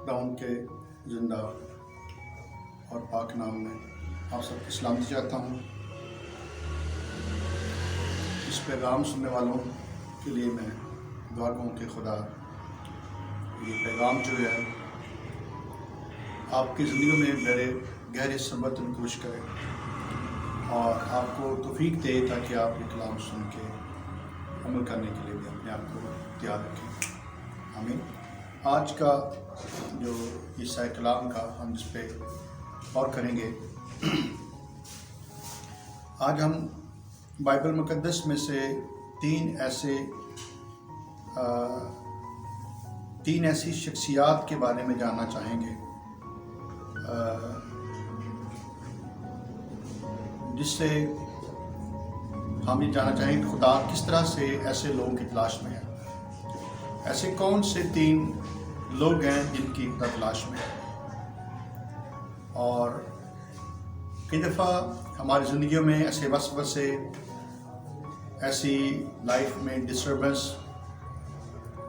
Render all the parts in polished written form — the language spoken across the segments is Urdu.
خداوند کے زندہ اور پاک نام میں آپ سب کی سلامتی چاہتا ہوں۔ اس پیغام سننے والوں کے لیے میں دعا کروں کہ خدا یہ پیغام جو ہے آپ کی زندگیوں میں بڑے گہرے ثبت نکوش کرے اور آپ کو توفیق دے تاکہ آپ یہ کلام سن کے عمل کرنے کے لیے بھی اپنے آپ کو تیار رکھیں۔ آمین۔ آج کا جو حصہ کلام کا ہم جس پہ غور کریں گے، آج ہم بائبل مقدس میں سے تین ایسی شخصیات کے بارے میں جاننا چاہیں گے جس سے ہم یہ جاننا چاہیں کہ خدا کس طرح سے ایسے لوگوں کی تلاش میں ہے۔ ایسے کون سے تین لوگ ہیں جن کی خدا تلاش میں ہے؟ اور کئی دفعہ ہماری زندگیوں میں ایسے وسوسے، ایسی لائف میں ڈسٹربنس،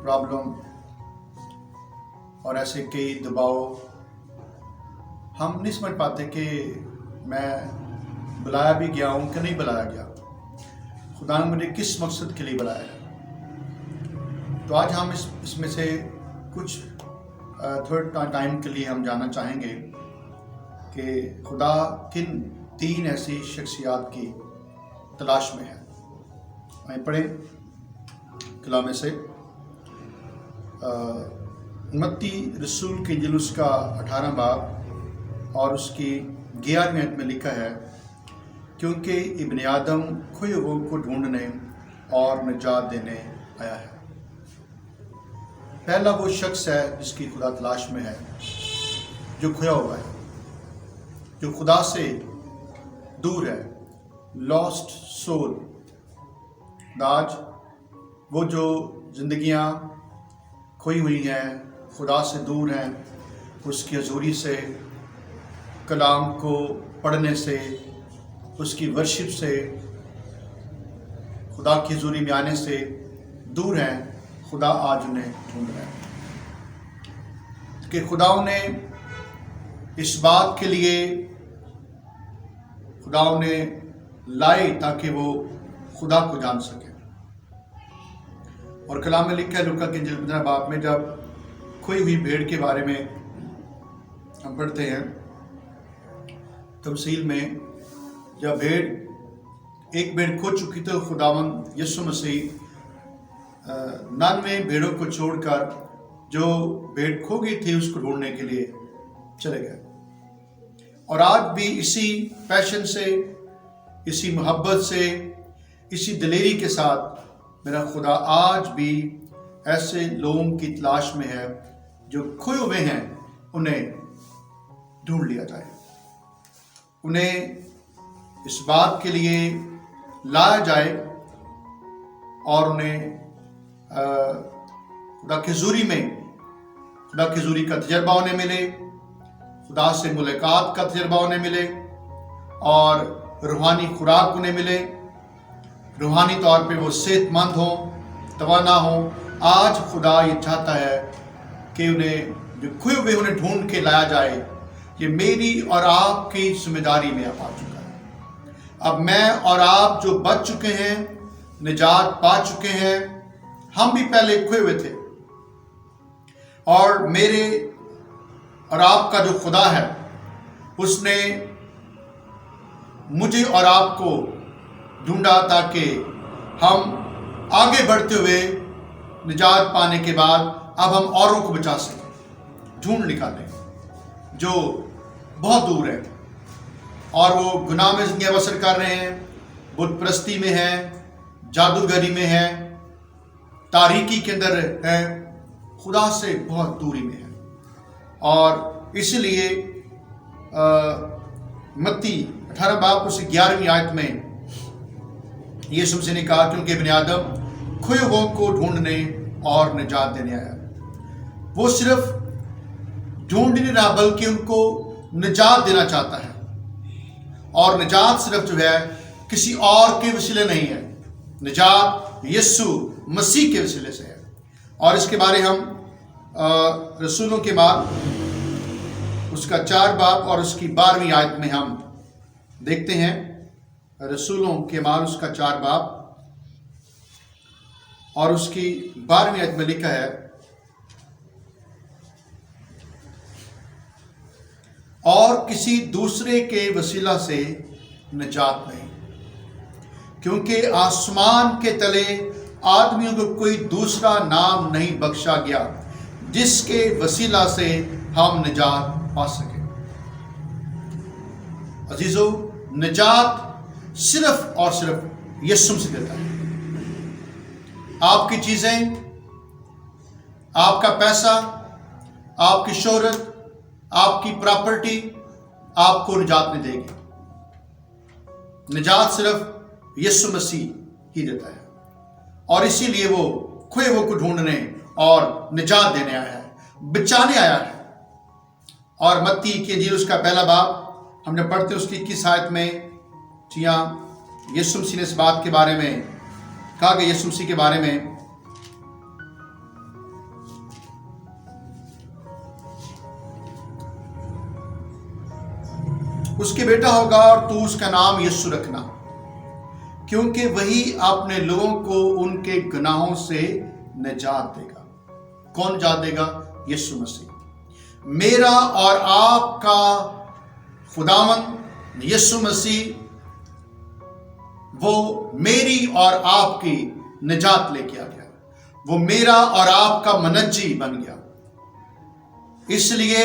پرابلم اور ایسے کئی دباؤ ہم نہیں سمجھ پاتے کہ میں بلایا بھی گیا ہوں کہ نہیں بلایا گیا، خدا نے مجھے کس مقصد کے لیے بلایا ہے۔ تو آج ہم اس میں سے کچھ تھوڑے ٹائم کے لیے ہم جاننا چاہیں گے کہ خدا کن تین ایسی شخصیات کی تلاش میں ہے۔ آئیں پڑھیں کلام میں سے متی رسول کی انجیل اس کا 18 باب اور اس کی 11ویں آیت میں لکھا ہے، کیونکہ ابن آدم کھوئے ہوئے کو ڈھونڈنے اور نجات دینے آیا ہے۔ پہلا وہ شخص ہے جس کی خدا تلاش میں ہے، جو کھویا ہوا ہے، جو خدا سے دور ہے، لاسٹ سول۔ آج وہ جو زندگیاں کھوئی ہوئی ہیں، خدا سے دور ہیں، اس کی حضوری سے، کلام کو پڑھنے سے، اس کی ورشپ سے، خدا کی حضوری میں آنے سے دور ہیں، خدا آج انہیں ڈھونڈ رہا ہے کہ خدا انہیں اس بات کے لیے خدا انہیں لائے تاکہ وہ خدا کو جان سکے۔ اور کلام میں لکھا ہے لوکا کے انجیل 15 باب میں، جب کھوئی ہوئی بھیڑ کے بارے میں ہم پڑھتے ہیں تمثیل میں، جب ایک بھیڑ کھو چکی تو خداوند یسوع مسیح 99 بھیڑوں کو چھوڑ کر جو بھیڑ کھو گئی تھی اس کو ڈھونڈنے کے لیے چلے گئے۔ اور آج بھی اسی پیشن سے، اسی محبت سے، اسی دلیری کے ساتھ میرا خدا آج بھی ایسے لوگوں کی تلاش میں ہے جو کھوئے ہوئے ہیں، انہیں ڈھونڈ لیا جائے، انہیں اس بات کے لیے لایا جائے اور انہیں خدا کی حضوری میں، خدا کی حضوری کا تجربہ انہیں ملے، خدا سے ملاقات کا تجربہ انہیں ملے اور روحانی خوراک انہیں ملے، روحانی طور پہ وہ صحت مند ہوں، توانا ہوں۔ آج خدا یہ چاہتا ہے کہ انہیں جو کھوئے ہوئے انہیں ڈھونڈ کے لایا جائے۔ یہ میری اور آپ کی ذمہ داری میں اب آ چکا ہے۔ اب میں اور آپ جو بچ چکے ہیں، نجات پا چکے ہیں، ہم بھی پہلے کھوئے ہوئے تھے، اور میرے اور آپ کا جو خدا ہے اس نے مجھے اور آپ کو ڈھونڈا تاکہ ہم آگے بڑھتے ہوئے نجات پانے کے بعد اب ہم اوروں کو بچا سکیں، ڈھونڈ نکالیں جو بہت دور ہے اور وہ گناہ میں زندگیاں بسر کر رہے ہیں، بت پرستی میں ہیں، جادوگری میں ہیں، تاریکی کے اندر ہیں، خدا سے بہت دوری میں ہے۔ اور اس لیے متی 18 باب اس 11ویں آیت میں یسوع مسیح نے کہا، کیونکہ ابن آدم کھوئے ہوئے کو ڈھونڈنے اور نجات دینے آیا۔ وہ صرف ڈھونڈ نہیں رہا بلکہ ان کو نجات دینا چاہتا ہے، اور نجات صرف جو ہے کسی اور کے وسیلے نہیں ہے، نجات یسوع مسیح کے وسیلے سے ہے۔ اور اس کے بارے ہم رسولوں کے مال اس کا 4 باب اور اس کی 12ویں آیت میں ہم دیکھتے ہیں. رسولوں کے مال اس کا 4 باب اور اس کی 12ویں آیت میں لکھا ہے، اور کسی دوسرے کے وسیلہ سے نجات نہیں، کیونکہ آسمان کے تلے آدمیوں کو کوئی دوسرا نام نہیں بخشا گیا جس کے وسیلہ سے ہم نجات پا سکیں. عزیزو، نجات صرف اور صرف یسوع سے دیتا ہے. آپ کی چیزیں، آپ کا پیسہ، آپ کی شہرت، آپ کی پراپرٹی آپ کو نجات نہیں دے گی. نجات صرف یسوع مسیح ہی دیتا ہے، اور اسی لیے وہ کھوئے ہوئے کو ڈھونڈنے اور نجات دینے آیا ہے، بچانے آیا ہے. اور متی کی انجیل اس کا 1 باب ہم نے پڑھتے اس کی 21 آیت میں، جی ہاں، یسوع مسیح نے اس بات کے بارے میں کہا کہ یسوع مسیح کے بارے میں اس کے بیٹا ہوگا اور تو اس کا نام یسوع رکھنا، کیونکہ وہی اپنے لوگوں کو ان کے گناہوں سے نجات دے گا. کون نجات دے گا؟ یسوع مسیح. میرا اور آپ کا خداوند یسوع مسیح، وہ میری اور آپ کی نجات لے کے آ گیا. وہ میرا اور آپ کا منجی بن گیا. اس لیے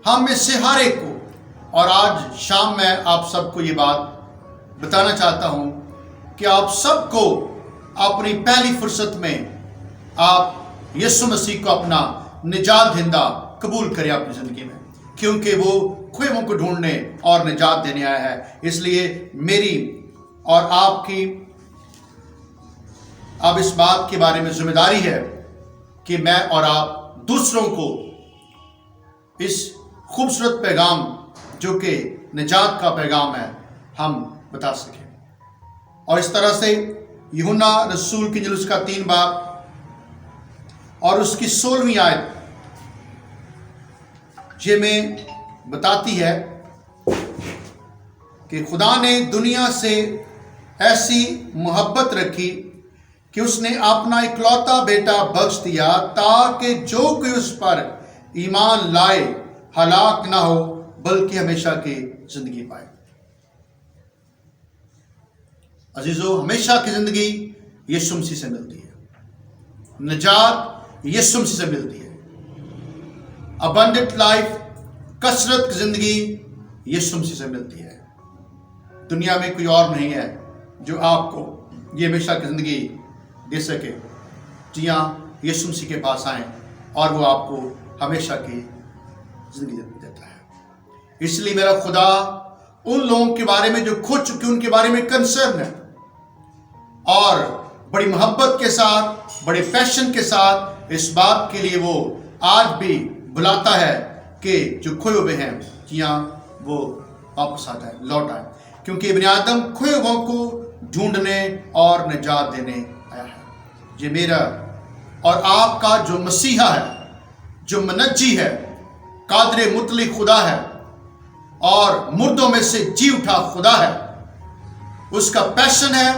ہم میں سے ہر ایک کو، اور آج شام میں آپ سب کو یہ بات بتانا چاہتا ہوں کہ آپ سب کو اپنی پہلی فرصت میں آپ یسوع مسیح کو اپنا نجات دہندہ قبول کریں اپنی زندگی میں، کیونکہ وہ کھوئے ہوئوں کو ڈھونڈنے اور نجات دینے آیا ہے. اس لیے میری اور آپ کی اب اس بات کے بارے میں ذمہ داری ہے کہ میں اور آپ دوسروں کو اس خوبصورت پیغام جو کہ نجات کا پیغام ہے ہم بتا سکیں. اور اس طرح سے یوحنا رسول کی انجیل اس کا 3 باب اور اس کی 16ویں آیت یہ میں بتاتی ہے کہ خدا نے دنیا سے ایسی محبت رکھی کہ اس نے اپنا اکلوتا بیٹا بخش دیا تاکہ جو کوئی اس پر ایمان لائے ہلاک نہ ہو بلکہ ہمیشہ کی زندگی پائے. عزیزو، ہمیشہ کی زندگی یسوع مسیح سے ملتی ہے. نجات یسوع مسیح سے ملتی ہے. ابنڈنٹ لائف، کثرت کی زندگی یسوع مسیح سے ملتی ہے. دنیا میں کوئی اور نہیں ہے جو آپ کو یہ ہمیشہ کی زندگی دے سکے. جی ہاں، یسوع مسیح کے پاس آئیں اور وہ آپ کو ہمیشہ کی زندگی دیتا ہے. اس لیے میرا خدا ان لوگوں کے بارے میں جو کھو چکے ان کے بارے میں کنسرن ہے، اور بڑی محبت کے ساتھ، بڑے پیشن کے ساتھ اس بات کے لیے وہ آج بھی بلاتا ہے کہ جو کھوئے ہوئے ہیں، جی ہاں، وہ واپس آ جائیں، لوٹ آئیں، کیونکہ ابن آدم کھوئے ہوئے کو ڈھونڈنے اور نجات دینے آیا ہے. یہ میرا اور آپ کا جو مسیحا ہے، جو منجی ہے، قادر مطلق خدا ہے اور مردوں میں سے جی اٹھا خدا ہے، اس کا پیشن ہے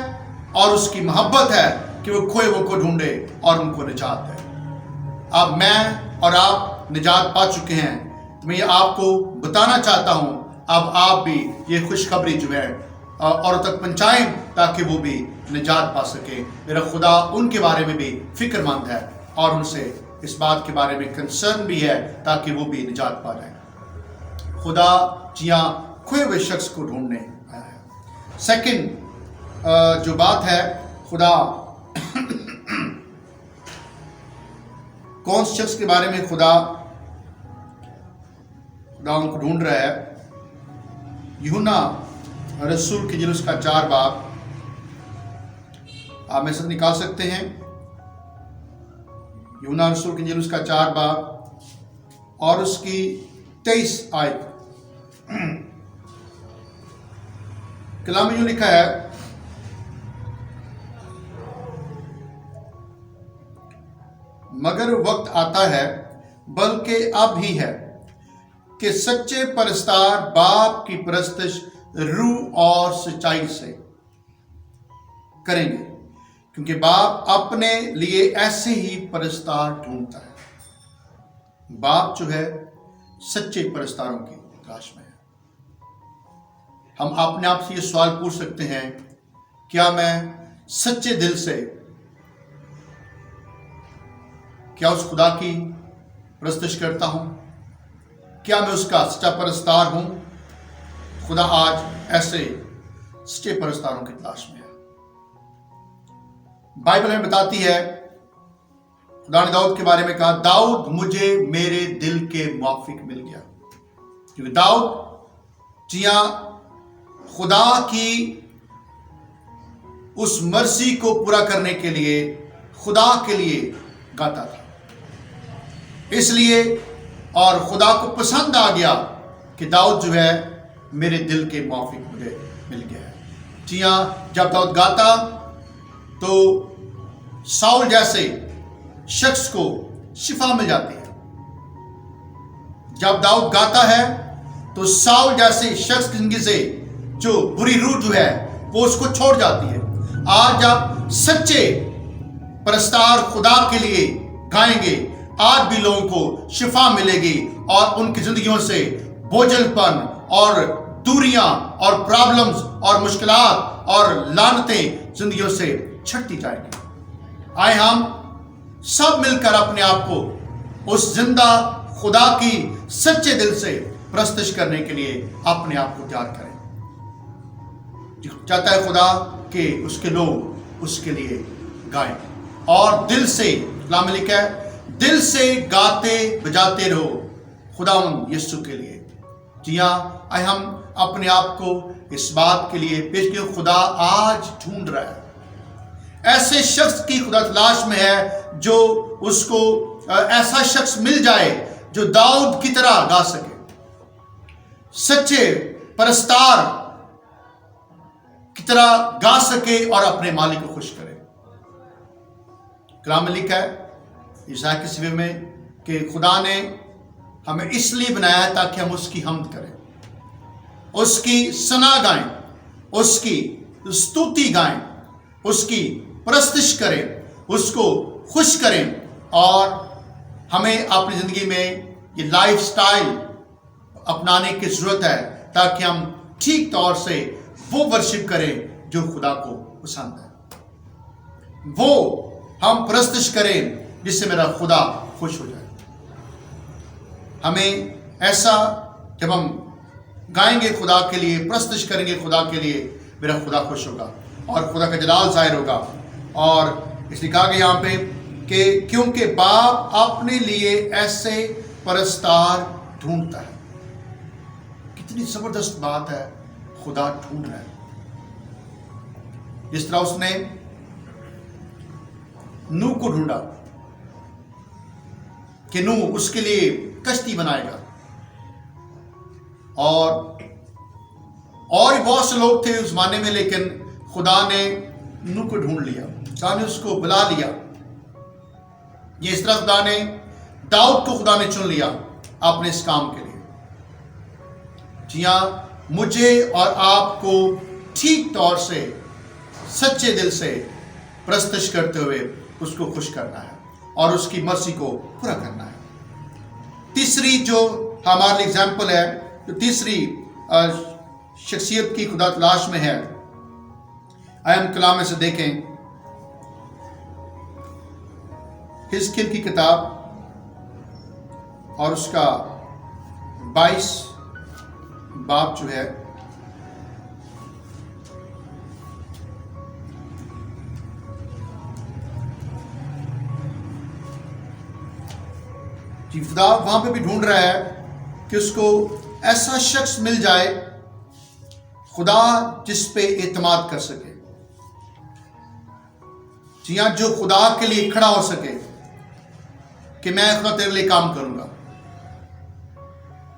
اور اس کی محبت ہے کہ وہ کھوئے ہوئے کو ڈھونڈے اور ان کو نجات دے. اب میں اور آپ نجات پا چکے ہیں، تو میں یہ آپ کو بتانا چاہتا ہوں، اب آپ بھی یہ خوشخبری جو ہے اور تک پہنچائیں تاکہ وہ بھی نجات پا سکے. میرا خدا ان کے بارے میں بھی فکر مند ہے اور ان سے اس بات کے بارے میں کنسرن بھی ہے تاکہ وہ بھی نجات پا جائیں. خدا جی ہاں کھوئے ہوئے شخص کو ڈھونڈنے آیا ہے. سیکنڈ جو بات ہے، خدا کون شخص کے بارے میں خدا ان کو ڈھونڈ رہا ہے؟ یوحنا رسول کی انجیل اس کا 4 باب آپ میں سے نکال سکتے ہیں. یوحنا رسول کی انجیل اس کا 4 باب اور اس کی 23 آیت. کلام میں یوں لکھا ہے، مگر وقت آتا ہے بلکہ اب ہی ہے کہ سچے پرستار باپ کی پرستش روح اور سچائی سے کریں گے، کیونکہ باپ اپنے لیے ایسے ہی پرستار ڈھونڈتا ہے۔ باپ جو ہے سچے پرستاروں کی تلاش میں ہے۔ ہم اپنے آپ سے یہ سوال پوچھ سکتے ہیں، کیا میں سچے دل سے کیا اس خدا کی پرستش کرتا ہوں؟ کیا میں اس کا سچا پرستار ہوں؟ خدا آج ایسے سچے پرستاروں کی تلاش میں ہے۔ بائبل ہمیں بتاتی ہے، خدا نے داؤد کے بارے میں کہا، داؤد مجھے میرے دل کے موافق مل گیا۔ کیونکہ داؤد جیاں خدا کی اس مرضی کو پورا کرنے کے لیے خدا کے لیے گاتا تھا، اس لیے اور خدا کو پسند آ گیا کہ داؤد جو ہے میرے دل کے موافق مجھے مل گیا ہے۔ جی ہاں، جب داؤد گاتا تو ساؤل جیسے شخص کو شفا مل جاتی ہے۔ جب داؤد گاتا ہے تو ساؤل جیسے شخص کی زندگی سے جو بری روح جو ہے وہ اس کو چھوڑ جاتی ہے۔ آج آپ سچے پرستار خدا کے لیے گائیں گے، آج بھی لوگوں کو شفا ملے گی اور ان کی زندگیوں سے بوجھل پن اور دوریاں اور پرابلمز اور مشکلات اور لعنتیں زندگیوں سے چھٹتی جائیں گی۔ آئے ہم سب مل کر اپنے آپ کو اس زندہ خدا کی سچے دل سے پرستش کرنے کے لیے اپنے آپ کو تیار کریں۔ چاہتا ہے خدا کہ اس کے لوگ اس کے لیے گائیں اور دل سے، کلام میں لکھا ہے، دل سے گاتے بجاتے رہو خداوند یسوع کے لیے۔ جی ہاں، آئے ہم اپنے آپ کو اس بات کے لیے پیش کریں، خدا آج ڈھونڈ رہا ہے، ایسے شخص کی خدا تلاش میں ہے جو اس کو ایسا شخص مل جائے جو داؤد کی طرح گا سکے، سچے پرستار کی طرح گا سکے اور اپنے مالک کو خوش کرے۔ کلام میں لکھا ہے عیسائی کی صفحے میں کہ خدا نے ہمیں اس لیے بنایا ہے تاکہ ہم اس کی حمد کریں، اس کی ثنا گائیں، اس کی ستوتی گائیں، اس کی پرستش کریں، اس کو خوش کریں، اور ہمیں اپنی زندگی میں یہ لائف سٹائل اپنانے کی ضرورت ہے تاکہ ہم ٹھیک طور سے وہ ورشپ کریں جو خدا کو پسند ہے، وہ ہم پرستش کریں جس سے میرا خدا خوش ہو جائے۔ ہمیں ایسا جب ہم گائیں گے خدا کے لیے، پرستش کریں گے خدا کے لیے، میرا خدا خوش ہوگا اور خدا کا جلال ظاہر ہوگا۔ اور اس لیے کہا گیا یہاں پہ کہ کیونکہ باپ اپنے لیے ایسے پرستار ڈھونڈتا ہے۔ کتنی زبردست بات ہے، خدا ڈھونڈ رہا ہے۔ جس طرح اس نے نوح کو ڈھونڈا کہ نوح اس کے لیے کشتی بنائے گا، اور بہت سے لوگ تھے اس زمانے میں، لیکن خدا نے نوح کو ڈھونڈ لیا، خدا نے اس کو بلا لیا۔ یہ اس طرح خدا نے داؤد کو خدا نے چن لیا اپنے اس کام کے لیے۔ جی ہاں، مجھے اور آپ کو ٹھیک طور سے سچے دل سے پرستش کرتے ہوئے اس کو خوش کرنا ہے اور اس کی مرضی کو پورا کرنا ہے۔ تیسری جو ہمارے لیے اگزامپل ہے، جو تیسری شخصیت کی خدا تلاش میں ہے، ہم کلام میں سے دیکھیں حزقیل کی کتاب اور اس کا 22 باب جو ہے، خدا وہاں پہ بھی ڈھونڈ رہا ہے کہ اس کو ایسا شخص مل جائے، خدا جس پہ اعتماد کر سکے، جی ہاں، جو خدا کے لیے کھڑا ہو سکے کہ میں خدا تیرے لیے کام کروں گا،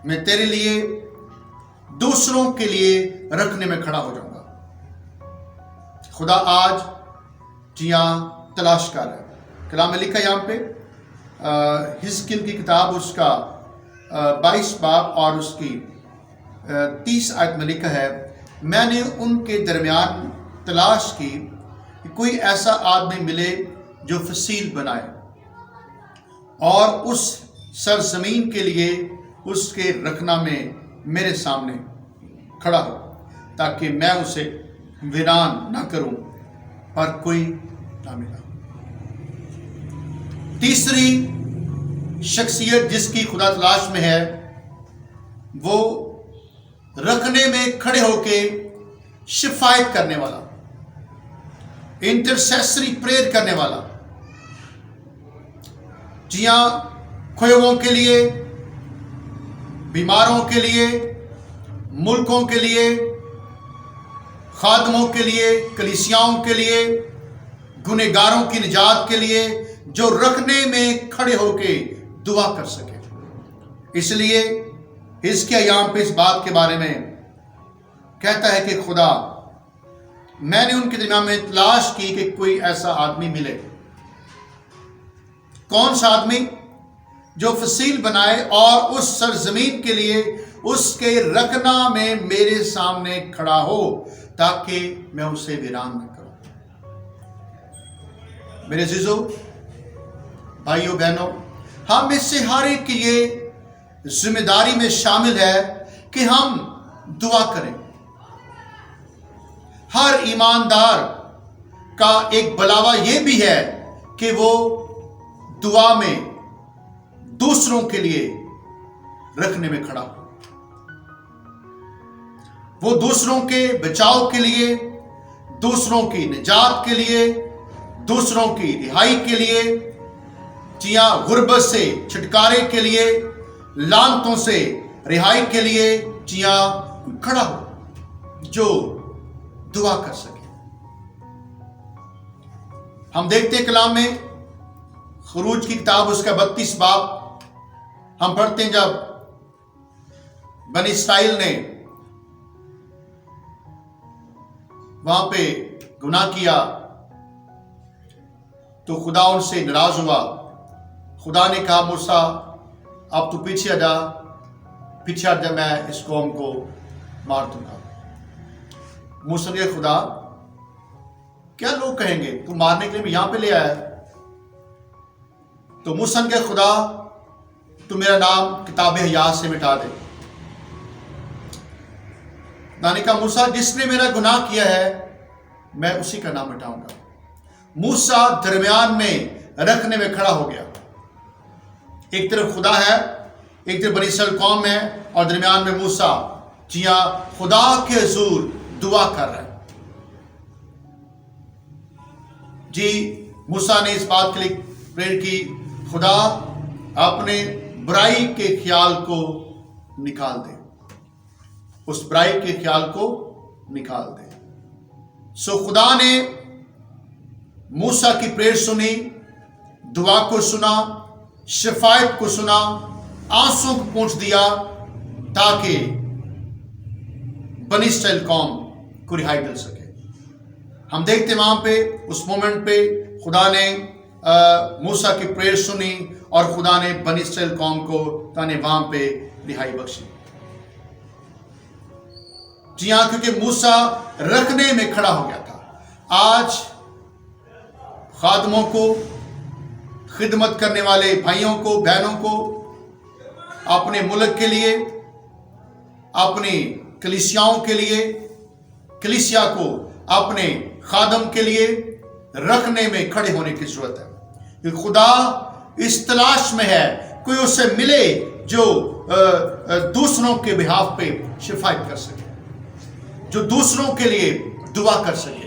میں تیرے لیے دوسروں کے لیے رکھنے میں کھڑا ہو جاؤں گا۔ خدا آج جی ہاں تلاش کر رہا ہے۔ کلام میں لکھا یہاں پہ حزقیل کی کتاب اس کا 22 باب اور اس کی 30 آیت میں لکھا ہے، میں نے ان کے درمیان تلاش کی کہ کوئی ایسا آدمی ملے جو فصیل بنائے اور اس سرزمین کے لیے اس کے رکھنا میں میرے سامنے کھڑا ہو، تاکہ میں اسے ویران نہ کروں، پر کوئی نہ ملا۔ تیسری شخصیت جس کی خدا تلاش میں ہے، وہ رکھنے میں کھڑے ہو کے شفایت کرنے والا، انٹرسیسری پریئر کرنے والا، جی ہاں، کھوئے ہوئوں کے لیے، بیماروں کے لیے، ملکوں کے لیے، خادموں کے لیے، کلیسیاؤں کے لیے، گنہگاروں کی نجات کے لیے، جو رکھنے میں کھڑے ہو کے دعا کر سکے۔ اس لیے اس کے ایام پہ اس بات کے بارے میں کہتا ہے کہ خدا، میں نے ان کے درمیان میں تلاش کی کہ کوئی ایسا آدمی ملے۔ کون سا آدمی؟ جو فصیل بنائے اور اس سرزمین کے لیے اس کے رکھنا میں میرے سامنے کھڑا ہو، تاکہ میں اسے ویران نہ کروں۔ میرے عزیزو، بھائیو بہنوں، ہم اس سے ہر ایک کی یہ ذمہ داری میں شامل ہے کہ ہم دعا کریں۔ ہر ایماندار کا ایک بلاوا یہ بھی ہے کہ وہ دعا میں دوسروں کے لیے رکھنے میں کھڑا ہو، وہ دوسروں کے بچاؤ کے لیے، دوسروں کی نجات کے لیے، دوسروں کی رہائی کے لیے، جی ہاں، غربت سے چھٹکارے کے لیے، لعنتوں سے رہائی کے لیے، جی ہاں، کھڑا ہو جو دعا کر سکے۔ ہم دیکھتے ہیں کلام میں، خروج کی کتاب اس کا 32 باب ہم پڑھتے ہیں، جب بنی اسرائیل نے وہاں پہ گناہ کیا تو خدا ان سے ناراض ہوا۔ خدا نے کہا، موسیٰ اب تو پیچھے ہٹ جا، میں اس قوم کو مار دوں گا۔ موسیٰ نے کہا، خدا کیا لوگ کہیں گے، تو مارنے کے لیے یہاں پہ لے آیا۔ تو موسیٰ نے کہا، خدا تو میرا نام کتاب حیات سے مٹا دے۔ خدا نے کہا، موسیٰ جس نے میرا گناہ کیا ہے میں اسی کا نام مٹاؤں گا۔ موسیٰ درمیان میں رکھنے میں کھڑا ہو گیا۔ ایک طرف خدا ہے، ایک طرف بنی اسرائیل قوم ہے، اور درمیان میں موسیٰ، جی ہاں، خدا کے حضور دعا کر رہا ہے۔ جی، موسیٰ نے اس بات کے لیے پریئر کی، خدا اپنے برائی کے خیال کو نکال دے، اس برائی کے خیال کو نکال دے۔ سو خدا نے موسیٰ کی پریئر سنی، دعا کو سنا، شفایت کو سنا، آنسوں کو پہنچ دیا، تاکہ بنی اسرائیل قوم کو رہائی مل سکے۔ ہم دیکھتے ہیں وہاں پہ اس مومنٹ پہ خدا نے موسیٰ کی پریئر سنی، اور خدا نے بنی اسرائیل قوم کو وہاں پہ رہائی بخشی۔ جی ہاں، کیونکہ موسیٰ رکھنے میں کھڑا ہو گیا تھا۔ آج خادموں کو، خدمت کرنے والے بھائیوں کو، بہنوں کو، اپنے ملک کے لیے، اپنی کلیسیاؤں کے لیے، کلیسیا کو اپنے خادم کے لیے رکھنے میں کھڑے ہونے کی ضرورت ہے، کہ خدا اس تلاش میں ہے کوئی اسے ملے جو دوسروں کے بہاف پہ شفایت کر سکے، جو دوسروں کے لیے دعا کر سکے۔